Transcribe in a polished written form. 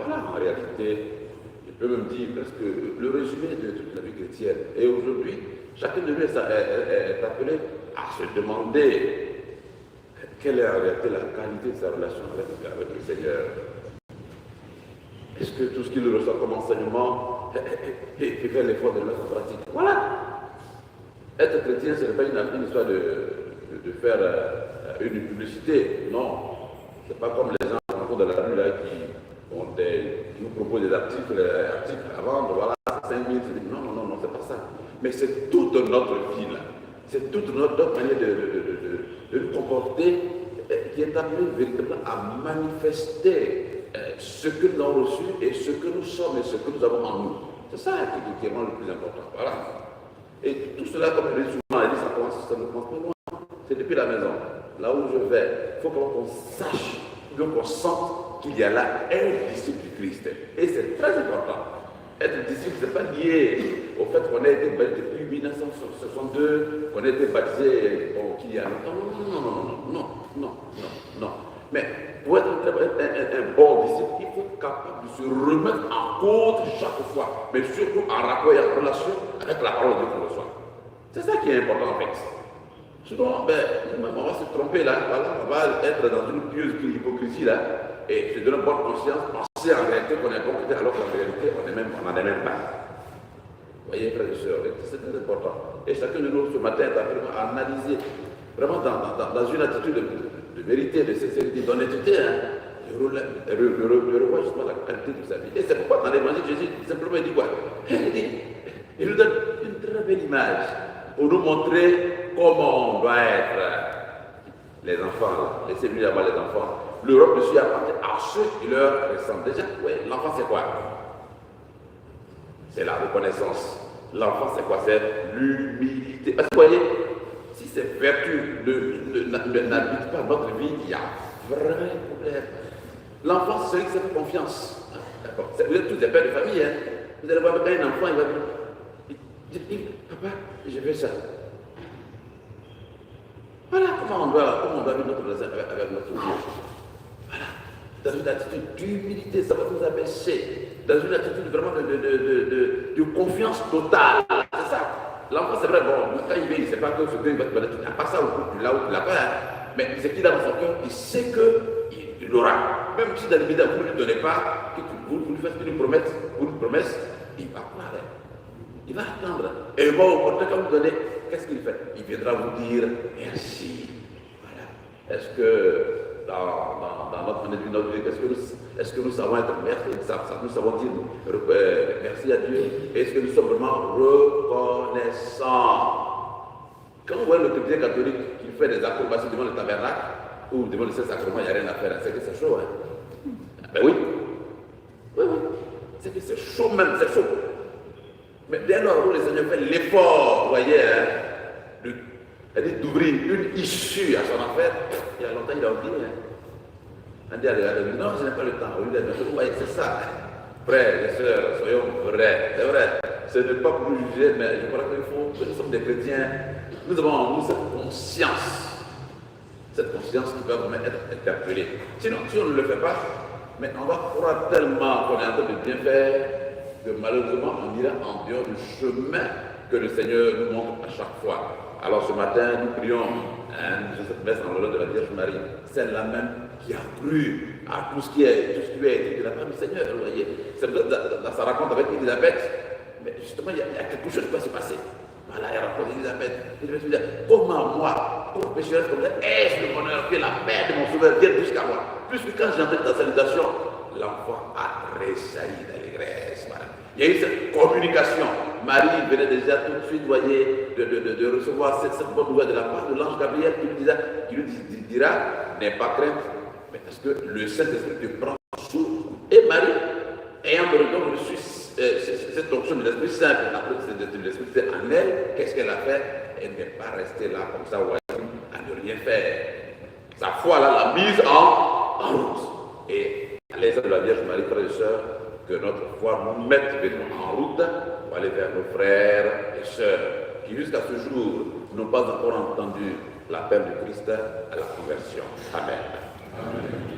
voilà, en réalité, je peux même dire presque le résumé de toute la vie chrétienne. Et aujourd'hui, chacun de nous est appelé à se demander quelle est en réalité la qualité de sa relation avec le Seigneur. Est-ce que tout ce qu'il reçoit comme enseignement fait faire l'effort de le mettre en pratique? Voilà. Être chrétien, ce n'est pas une histoire de faire une publicité. Non. Ce n'est pas comme les gens dans la rue là, qui nous proposent des articles à vendre. Voilà, 5 000. Non, c'est pas ça. Mais c'est toute notre vie là. C'est toute notre manière de nous comporter qui est appelée véritablement à manifester ce que nous avons reçu et ce que nous sommes et ce que nous avons en nous. C'est ça qui est vraiment le plus important. Voilà. Et tout cela, comme je l'ai souvent dit, ça commence pas loin. C'est depuis la maison. Là où je vais, il faut qu'on sache, qu'on sente qu'il y a là un disciple du Christ. Et c'est très important. Être disciple, ce n'est pas lié au fait qu'on ait été baptisé depuis 1962, qu'on ait été baptisé qu'il y a longtemps. Non. Mais pour être un bon disciple, il faut être capable de se remettre en cause chaque fois, mais surtout en rapport et en relation avec la parole de Dieu qu'on reçoit. C'est ça qui est important en fait. Souvent, on va se tromper là, voilà, on va être dans une pieuse hypocrisie là, et se donner une bonne conscience, penser en réalité qu'on est bon chrétien, alors qu'en réalité, on n'en est même pas. Vous voyez, frères et sœurs, c'est très important. Et chacun de nous, ce matin, est appelé à analyser, vraiment dans une attitude de vérité, de sincérité, d'honnêteté, de revoir justement la qualité de sa vie. Et c'est pourquoi dans l'évangile, Jésus simplement dit quoi? Il nous donne une très belle image pour nous montrer comment on doit être. Les enfants, laissez-lui avoir les enfants. L'Europe ne suit appartient à ceux qui leur ressemblent. Déjà, oui, l'enfant c'est quoi? C'est la reconnaissance. L'enfant c'est quoi? C'est l'humilité. Parce que vous voyez, si ces vertus n'habitent pas notre vie, il y a vraiment un problème. L'enfant c'est celui qui fait confiance. D'accord. Vous êtes tous des pères de famille, hein? Vous allez voir un enfant, il va dire, papa, je fais ça. Voilà comment on doit vivre notre relation avec notre Dieu. Voilà. Dans une attitude d'humilité, ça va nous abaisser. Dans une attitude vraiment de confiance totale. C'est ça. L'enfant, c'est vrai, bon, quand il vient, il ne sait pas que ce que il va te donner. Il n'a pas ça là où il n'a pas. Mais ce qu'il a dans son cœur, il sait qu'il l'aura. Même si dans le milieu, vous ne lui donnez pas, que vous lui faites une promesse, il va croire. Il va attendre. Et bon, quand vous donnez, qu'est-ce qu'il fait? Il viendra vous dire merci. Voilà. Est-ce que dans notre année de notre vie, est-ce que nous savons être merci? Nous savons dire merci à Dieu? Est-ce que nous sommes vraiment reconnaissants? Quand on voit le chrétien catholique qui fait des acrobaties devant le tabernacle ou devant le Saint-Sacrement, il n'y a rien à faire. C'est que c'est chaud. Hein? Ben oui. Oui. C'est que c'est chaud même, c'est chaud. Mais dès lors où le Seigneur fait l'effort, vous voyez, d'ouvrir une issue à son affaire, il y a longtemps il a oublié. On dit à regarder, non, je n'ai pas le temps. Vous voyez, c'est ça. Frères et sœurs, soyons vrais. C'est vrai. Ce n'est pas pour nous juger, mais je crois qu'il faut que nous sommes des chrétiens. Nous avons en nous cette conscience. Cette conscience qui doit vraiment être interpellée. Sinon, si on ne le fait pas, mais on va croire tellement qu'on est en train de bien faire, que malheureusement on ira en dehors du chemin que le Seigneur nous montre à chaque fois. Alors ce matin, nous prions cette messe en l'honneur de la Vierge Marie, celle-là même qui a cru à tout ce qui a été de la part du Seigneur, vous voyez. C'est dans sa rencontre avec Élisabeth, mais justement il y a quelque chose qui va se passer. Voilà, elle rencontre Élisabeth. Élisabeth lui dit, comment moi, pour pécheresse comme ça, ai-je le bonheur que la mère de mon sauveur vienne jusqu'à moi? Puisque quand j'entends ta salutation, l'enfant a tressailli d'allégresse. Voilà. Il y a eu cette communication. Marie venait déjà tout de suite, voyez, de recevoir cette bonne nouvelle de la part de l'ange Gabriel qui lui dira, n'aie pas crainte, mais parce que le Saint-Esprit te prend sous. Et Marie, ayant reçu cette onction de l'Esprit Saint, après de l'Esprit Saint en elle, qu'est-ce qu'elle a fait? Elle n'est pas restée là comme ça, voyez, à ne rien faire. Sa foi là l'a mise en route. Et à l'essence de la Vierge Marie, frères et sœurs, que notre foi nous mette en route pour aller vers nos frères et sœurs qui jusqu'à ce jour n'ont pas encore entendu l'appel du Christ à la conversion. Amen. Amen.